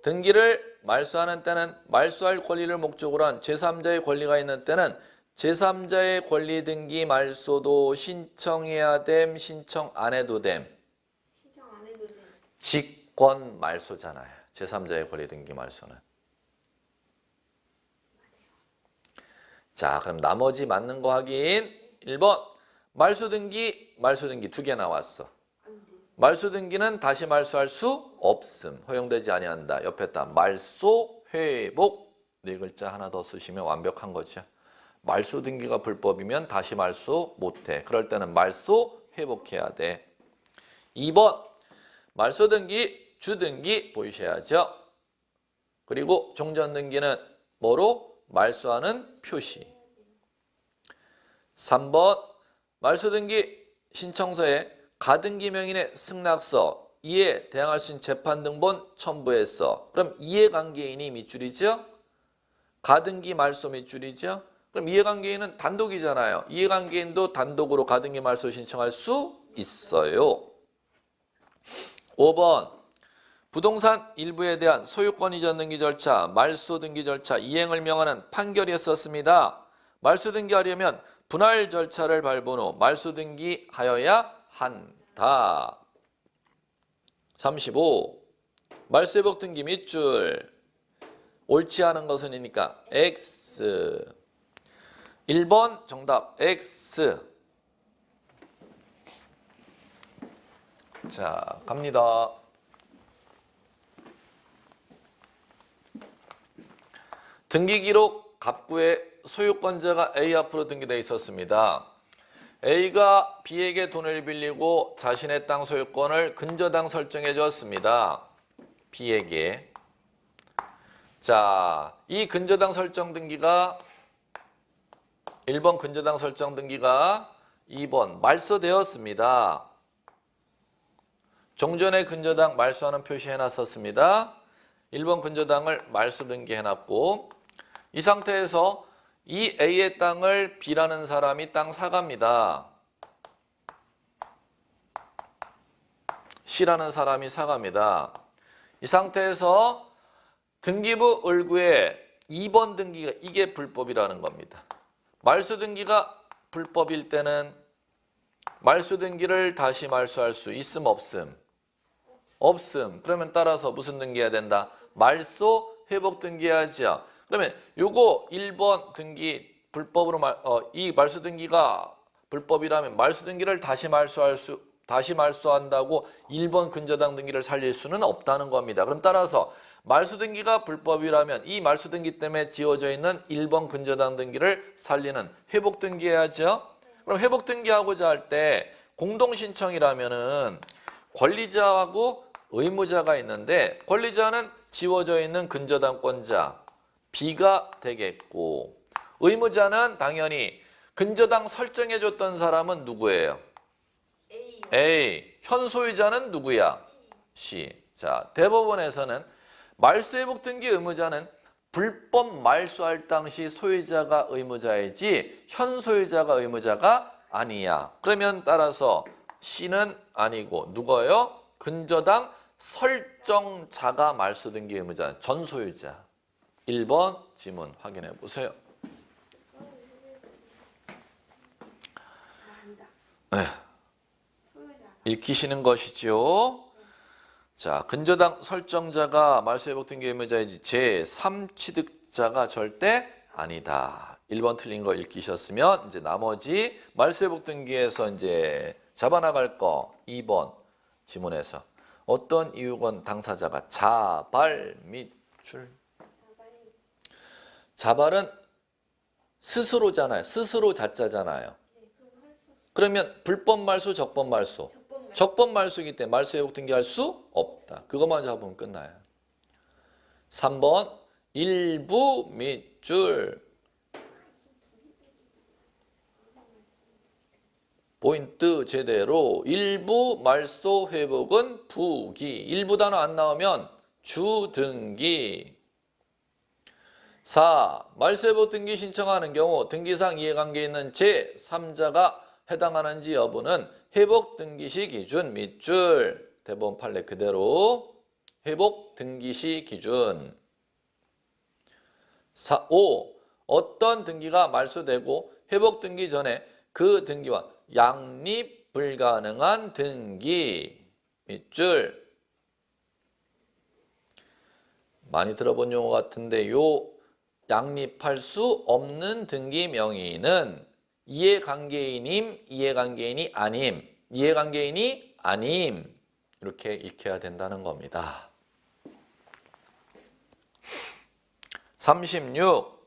등기를 말소하는 때는 말소할 권리를 목적으로 한 제3자의 권리가 있는 때는 제3자의 권리 등기 말소도 신청해야 됨, 신청 안 해도 됨. 신청 안 해도 돼. 직권 말소잖아요. 제3자의 권리 등기 말소는. 자, 그럼 나머지 맞는 거 확인. 1번 말소 등기 두 개 나왔어. 말소 등기는 다시 말소할 수 없음. 허용되지 아니한다. 옆에다 말소 회복 네 글자 하나 더 쓰시면 완벽한 거죠. 말소 등기가 불법이면 다시 말소 못해. 그럴 때는 말소 회복해야 돼. 2번 말소 등기 주등기 보이셔야죠. 그리고 종전 등기는 뭐로? 말소하는 표시. 3번 말소 등기 신청서에 가등기 명인의 승낙서, 이에 대항할 수 있는 재판 등본 첨부했어. 그럼 이해관계인이 밑줄이죠? 가등기 말소 밑줄이죠? 그럼 이해관계인은 단독이잖아요. 이해관계인도 단독으로 가등기 말소 신청할 수 있어요. 5번 부동산 일부에 대한 소유권 이전 등기 절차, 말소 등기 절차 이행을 명하는 판결이 있었습니다. 말소 등기하려면 분할 절차를 밟은 후 말소 등기하여야 한다. 35. 말소 회복 등기 밑줄. 옳지 않은 것은이니까 X. 1번 정답 X. 자, 갑니다. 등기 기록 갑구에 소유권자가 A 앞으로 등기되어 있었습니다. A가 B에게 돈을 빌리고 자신의 땅 소유권을 근저당 설정해 줬습니다. B에게. 자, 이 근저당 설정 등기가 1번 근저당 설정 등기가 2번 말소되었습니다. 종전에 근저당 말소하는 표시해놨었습니다. 1번 근저당을 말소 등기해놨고 이 상태에서 이 A의 땅을 B라는 사람이 땅 사갑니다. C라는 사람이 사갑니다. 이 상태에서 등기부 을구에 2번 등기가 이게 불법이라는 겁니다. 말소 등기가 불법일 때는 말소 등기를 다시 말소할 수 있음 없음? 없음. 그러면 따라서 무슨 등기해야 된다? 말소 회복 등기해야죠. 그러면 요거 1번 등기 불법으로 이 말소 등기가 불법이라면 말소 등기를 다시 말소한다고 1번 근저당 등기를 살릴 수는 없다는 겁니다. 그럼 따라서 말소 등기가 불법이라면 이 말소 등기 때문에 지워져 있는 1번 근저당 등기를 살리는 회복 등기해야죠. 그럼 회복 등기하고자 할 때 공동 신청이라면은 권리자하고 의무자가 있는데 권리자는 지워져 있는 근저당권자 B가 되겠고 의무자는 당연히 근저당 설정해줬던 사람은 누구예요? A. 현 소유자는 누구야? C. 자, 대법원에서는 말소 회복 등기 의무자는 불법 말소할 당시 소유자가 의무자이지 현 소유자가 의무자가 아니야. 그러면 따라서 C는 아니고 누구예요? 근저당 설정자가 말소 등기 의무자, 전 소유자. 1번 지문 확인해 보세요. 네. 읽히시는 것이죠. 자, 근저당 설정자가 말소회복 등기 의무자이지 제3취득자가 절대 아니다. 1번 틀린 거 읽히셨으면 이제 나머지 말소회복 등기에서 이제 잡아나갈 거 2번 지문에서 어떤 이유건 당사자가 자발 및 출. 자발은 스스로잖아요. 스스로 자자잖아요. 그러면 불법 말소, 적법 말소. 적법 말소이기 때문에 말소회복 등기할 수 없다. 그것만 잡으면 끝나요. 3번 일부 밑줄. 포인트 제대로. 일부 말소 회복은 부기. 일부 단어 안 나오면 주등기. 4. 말소회복 등기 신청하는 경우 등기상 이해관계 있는 제3자가 해당하는지 여부는 회복 등기시 기준 밑줄. 대법원 판례 그대로 회복 등기시 기준. 5. 어떤 등기가 말소되고 회복 등기 전에 그 등기와 양립 불가능한 등기 밑줄. 많이 들어본 용어 같은데 요 양립할 수 없는 등기 명의는 이해관계인임, 이해관계인이 아님, 이해관계인이 아님 이렇게 읽혀야 된다는 겁니다. 36.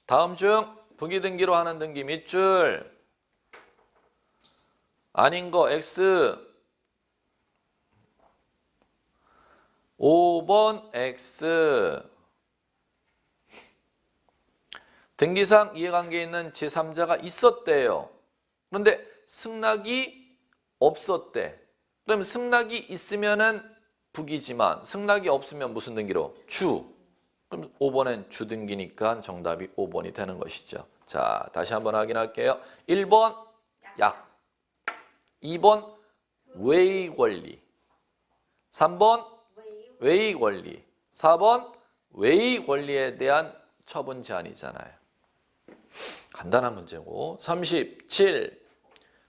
다음 중 부기등기로 하는 등기 밑줄. 아닌 거 X. 5번 X. 등기상 이해관계 있는 제3자가 있었대요. 그런데 승낙이 없었대. 그럼 승낙이 있으면은 부기지만 승낙이 없으면 무슨 등기로? 주. 그럼 5번은 주등기니까 정답이 5번이 되는 것이죠. 자, 다시 한번 확인할게요. 1번 약. 2번 외의 권리. 3번 외의 권리. 4번 외의 권리에 대한 처분 제한이잖아요. 간단한 문제고. 37.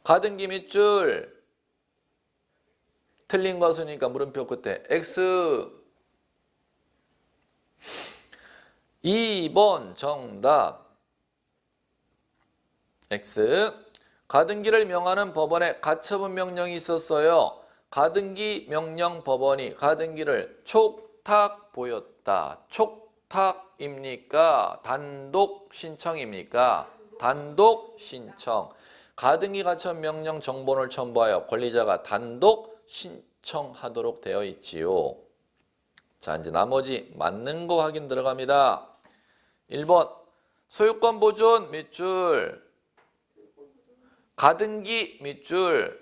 가등기 밑줄. 틀린 것이니까 물음표 끝에 X. 2번 정답. X. 가등기를 명하는 법원에 가처분 명령이 있었어요. 가등기 명령 법원이 가등기를 촉탁 보였다. 촉탁입니까? 단독 신청입니까? 단독 신청. 가등기 가처분 명령 정본을 첨부하여 권리자가 단독 신청하도록 되어 있지요. 자, 이제 나머지 맞는 거 확인 들어갑니다. 1번 소유권 보존 밑줄. 가등기 밑줄.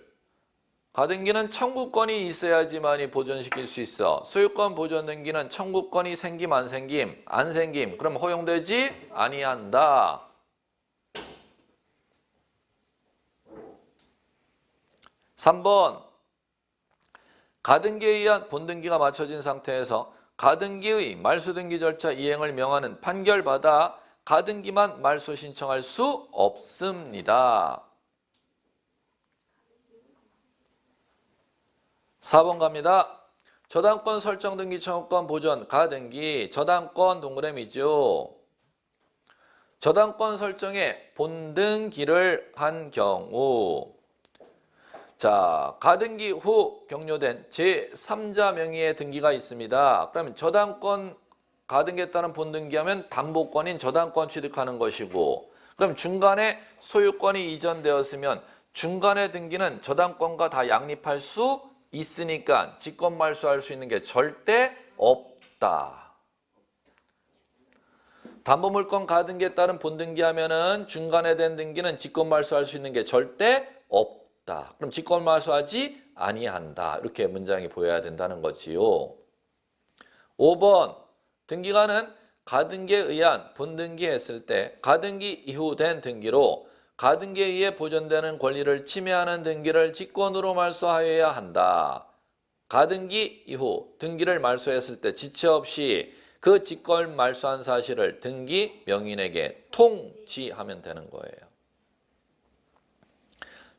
가등기는 청구권이 있어야지만이 보존시킬 수 있어. 소유권 보존 등기는 청구권이 생김 안 생김? 안 생김. 그럼 허용되지 아니한다. 3번 가등기에 의한 본등기가 맞춰진 상태에서 가등기의 말소등기 절차 이행을 명하는 판결받아 가등기만 말소 신청할 수 없습니다. 4번 갑니다. 저당권 설정 등기 청구권 보존 가등기. 저당권 동그라미죠. 저당권 설정에 본등기를 한 경우. 자, 가등기 후 격려된 제3자 명의의 등기가 있습니다. 그러면 저당권 가등기에 따른 본등기하면 담보권인 저당권 취득하는 것이고, 그럼 중간에 소유권이 이전되었으면 중간의 등기는 저당권과 다 양립할 수 있으니까 직권 말소할 수 있는 게 절대 없다. 담보물권 가등기에 따른 본등기하면은 중간에 된 등기는 직권 말소할 수 있는 게 절대 없다. 그럼 직권 말소하지 아니한다. 이렇게 문장이 보여야 된다는 거지요. 5번 등기관은 가등기에 의한 본등기 했을 때 가등기 이후 된 등기로 가등기에 의해 보존되는 권리를 침해하는 등기를 직권으로 말소하여야 한다. 가등기 이후 등기를 말소했을 때 지체 없이 그 직권 말소한 사실을 등기 명인에게 통지하면 되는 거예요.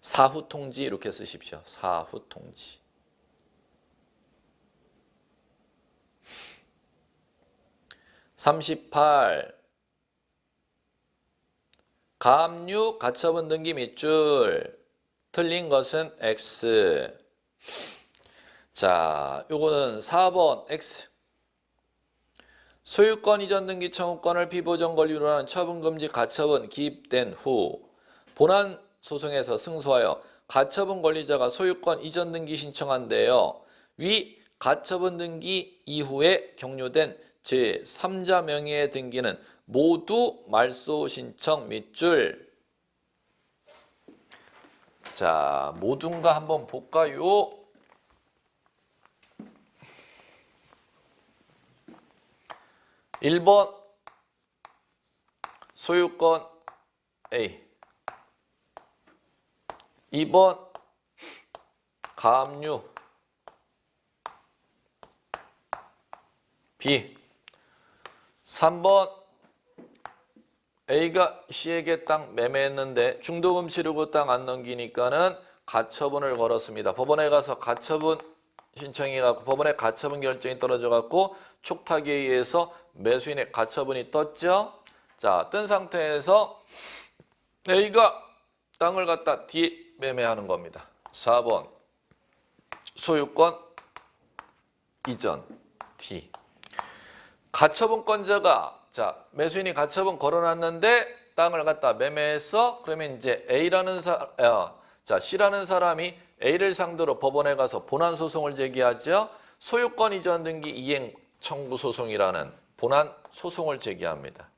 사후통지 이렇게 쓰십시오. 사후통지. 38. 가압류 가처분 등기 밑줄. 틀린 것은 X. 자, 요거는 4번 X. 소유권 이전 등기 청구권을 피보전 권리로 하는 처분금지 가처분 기입된 후 본안 소송에서 승소하여 가처분 권리자가 소유권 이전 등기 신청한대요. 위 가처분 등기 이후에 격려된 제3자 명의의 등기는 모두 말소 신청 밑줄. 자, 모두인가 한번 볼까요? (1번) 소유권 A, 2번 가압류 B, 3번 A가 C에게 땅 매매했는데 중도금 치르고 땅 안 넘기니까는 가처분을 걸었습니다. 법원에 가서 가처분 신청해 갖고 법원에 가처분 결정이 떨어져 갖고 촉탁에 의해서 매수인의 가처분이 떴죠. 자, 뜬 상태에서 A가 땅을 갖다 D 매매하는 겁니다. 4번 소유권 이전 D. 가처분권자가 자, 매수인이 가처분 걸어놨는데 땅을 갖다 매매했어. 그러면 이제 C라는 사람이 A를 상대로 법원에 가서 본안 소송을 제기하죠. 소유권 이전 등기 이행 청구 소송이라는 본안 소송을 제기합니다.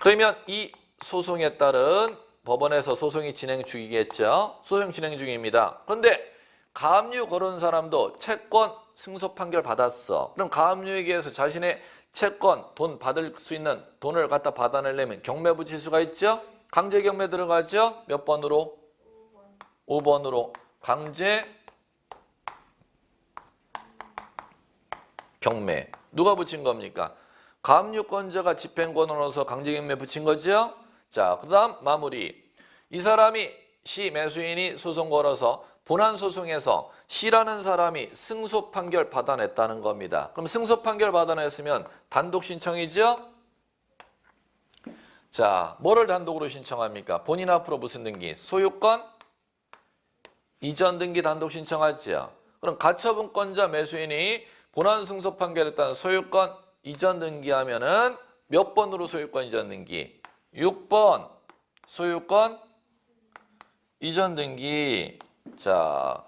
그러면 이 소송에 따른 법원에서 소송이 진행 중이겠죠. 소송 진행 중입니다. 그런데 가압류 걸은 사람도 채권 승소 판결 받았어. 그럼 가압류에게 의해서 자신의 채권, 돈 받을 수 있는 돈을 갖다 받아내려면 경매 붙일 수가 있죠. 강제 경매 들어가죠. 몇 번으로? 5번으로 강제 경매. 누가 붙인 겁니까? 가압류권자가 집행권으로서 강제 경매 붙인 거죠. 자, 그다음 마무리. 이 사람이 C 매수인이 소송 걸어서 본안 소송에서 C라는 사람이 승소 판결 받아냈다는 겁니다. 그럼 승소 판결 받아냈으면 단독 신청이죠? 자, 뭐를 단독으로 신청합니까? 본인 앞으로 무슨 등기? 소유권 이전 등기 단독 신청하죠. 그럼 가처분권자 매수인이 본안 승소 판결했다는 소유권 이전 등기하면은 몇 번으로 소유권 이전 등기? 6번 소유권 이전 등기. 자,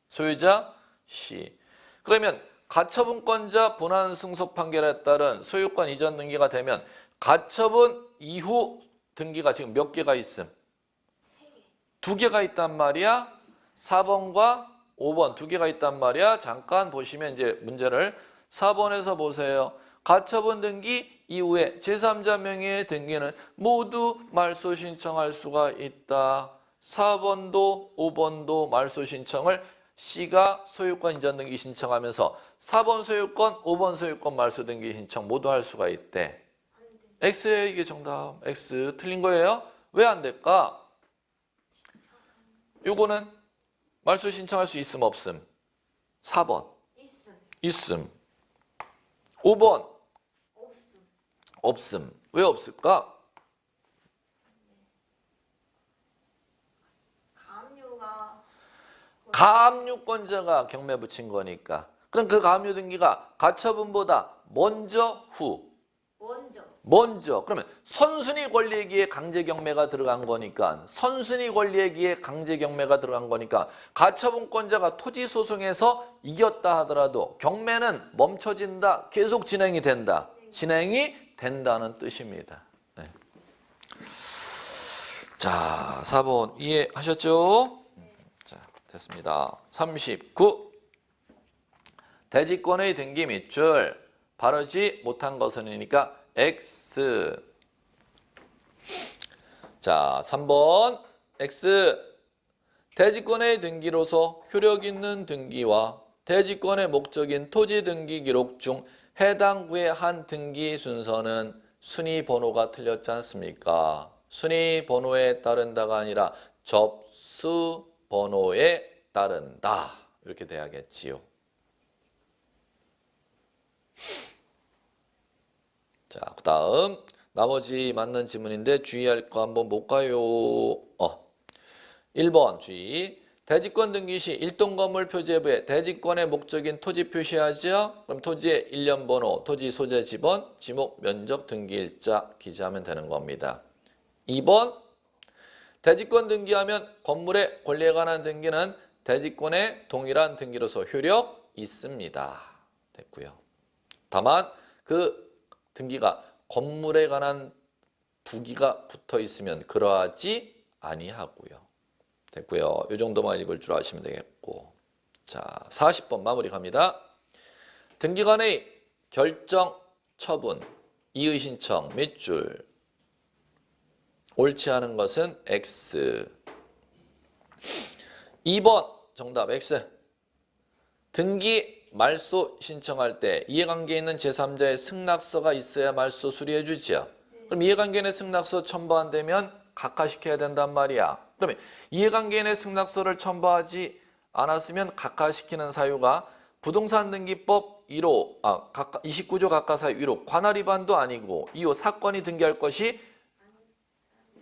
소유자 C. 그러면 가처분권자 본안 승소 판결에 따른 소유권 이전 등기가 되면 가처분 이후 등기가 지금 몇 개가 있음? 2개가 있단 말이야. 4번과 5번 2개가 있단 말이야. 잠깐 보시면 이제 문제를 4번에서 보세요. 가처분 등기 이후에 제3자 명의의 등기는 모두 말소 신청할 수가 있다. 4번도 5번도 말소 신청을 C가 소유권 이전 등기 신청하면서 4번 소유권, 5번 소유권 말소 등기 신청 모두 할 수가 있대. X예요. 이게 정답. X. 틀린 거예요. 왜 안 될까? 요거는 말소 신청할 수 있음 없음? 4번. 있음. 5번. 없음. 왜 없을까? 가압류권자가 경매 붙인 거니까. 그럼 그 가압류 등기가 가처분보다 먼저 후? 먼저. 그러면 선순위 권리기에 강제 경매가 들어간 거니까 선순위 권리기에 강제 경매가 들어간 거니까 가처분권자가 토지 소송에서 이겼다 하더라도 경매는 멈춰진다. 계속 진행이 된다. 진행이 된다는 뜻입니다. 네. 자, 4번 이해하셨죠? 자, 됐습니다. 39. 대지권의 등기 밑줄 바르지 못한 것은이니까 X. 자, 3번 X. 대지권의 등기로서 효력 있는 등기와 대지권의 목적인 토지 등기 기록 중 해당 구의 한 등기 순서는 순위 번호가 틀렸지 않습니까? 순위 번호에 따른다가 아니라 접수 번호에 따른다. 이렇게 돼야겠지요. 자, 그 다음 나머지 맞는 지문인데 주의할 거 한번 볼까요? 1번 주의. 대지권 등기 시 일동 건물 표제부에 대지권의 목적인 토지 표시하죠. 그럼 토지의 일련 번호, 토지 소재 지번, 지목, 면적, 등기일자 기재하면 되는 겁니다. 2번 대지권 등기하면 건물의 권리에 관한 등기는 대지권의 동일한 등기로서 효력 있습니다. 됐고요. 다만 그 등기가 건물에 관한 부기가 붙어 있으면 그러하지 아니하고요. 됐고요. 이 정도만 읽을 줄 아시면 되겠고. 자, 40번 마무리 갑니다. 등기관의 결정, 처분, 이의 신청 몇 줄. 옳지 않은 것은 X. 2번 정답 X. 등기 말소 신청할 때 이해관계 있는 제3자의 승낙서가 있어야 말소 수리해 주죠. 그럼 이해관계 있는 승낙서 첨부 안 되면 각하시켜야 된단 말이야. 그러면 이해관계인의 승낙서를 첨부하지 않았으면 각하시키는 사유가 부동산 등기법 1호, 29조 각하사유 1호 관할 위반도 아니고 2호 사건이 등기할 것이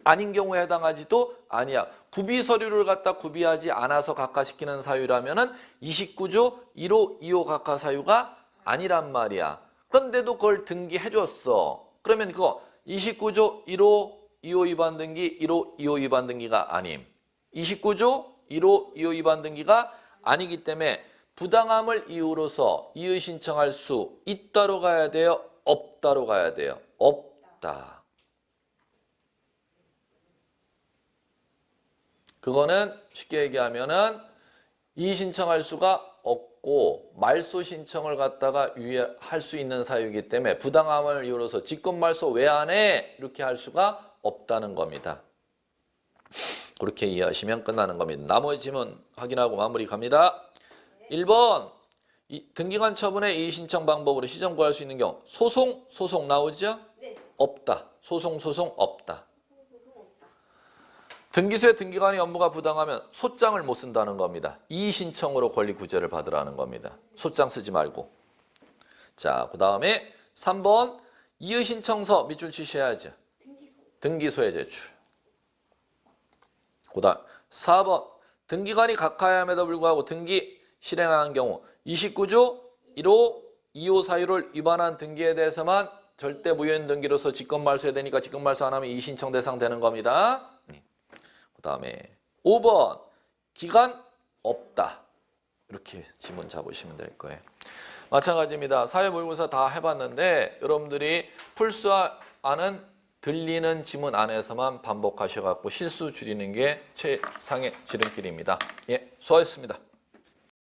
아닌 경우에 해당하지도 아니야. 구비 서류를 갖다 구비하지 않아서 각하시키는 사유라면은 29조 1호, 2호 각하사유가 아니란 말이야. 그런데도 그걸 등기해 줬어. 그러면 그거 29조 1호 2호 위반 등기, 1호, 2호 위반 등기가 아님. 29조 1호, 2호 위반 등기가 아니기 때문에 부당함을 이유로서 이의 신청할 수 있다로 가야 돼요? 없다로 가야 돼요? 없다. 그거는 쉽게 얘기하면은 이의 신청할 수가 없고 말소 신청을 갖다가 유예할 수 있는 사유이기 때문에 부당함을 이유로서 직권 말소 왜 안 해? 이렇게 할 수가 없다는 겁니다. 그렇게 이해하시면 끝나는 겁니다. 나머지 지문 확인하고 마무리 갑니다. 1번 등기관 처분의 이의 신청 방법으로 시정 구할 수 있는 경우 소송 나오죠? 네. 없다. 소송 없다. 소송 없다. 등기소의 등기관의 업무가 부당하면 소장을 못 쓴다는 겁니다. 이의 신청으로 권리 구제를 받으라는 겁니다. 소장 쓰지 말고. 자, 그 다음에 3번 이의 신청서 밑줄 치셔야죠. 등기소에 제출. 그 다음 4번 등기관이 각하함에도 불구하고 등기 실행한 경우 29조 1호 2호 사유를 위반한 등기에 대해서만 절대 무효인 등기로서 직권 말소해야 되니까 직권 말소 안 하면 이의 신청 대상 되는 겁니다. 그 다음에 5번 기간 없다. 이렇게 지문 잡으시면 될 거예요. 마찬가지입니다. 사회모의고사 다 해봤는데 여러분들이 풀 수 아는 들리는 지문 안에서만 반복하셔갖고 실수 줄이는 게 최상의 지름길입니다. 예, 수고하셨습니다.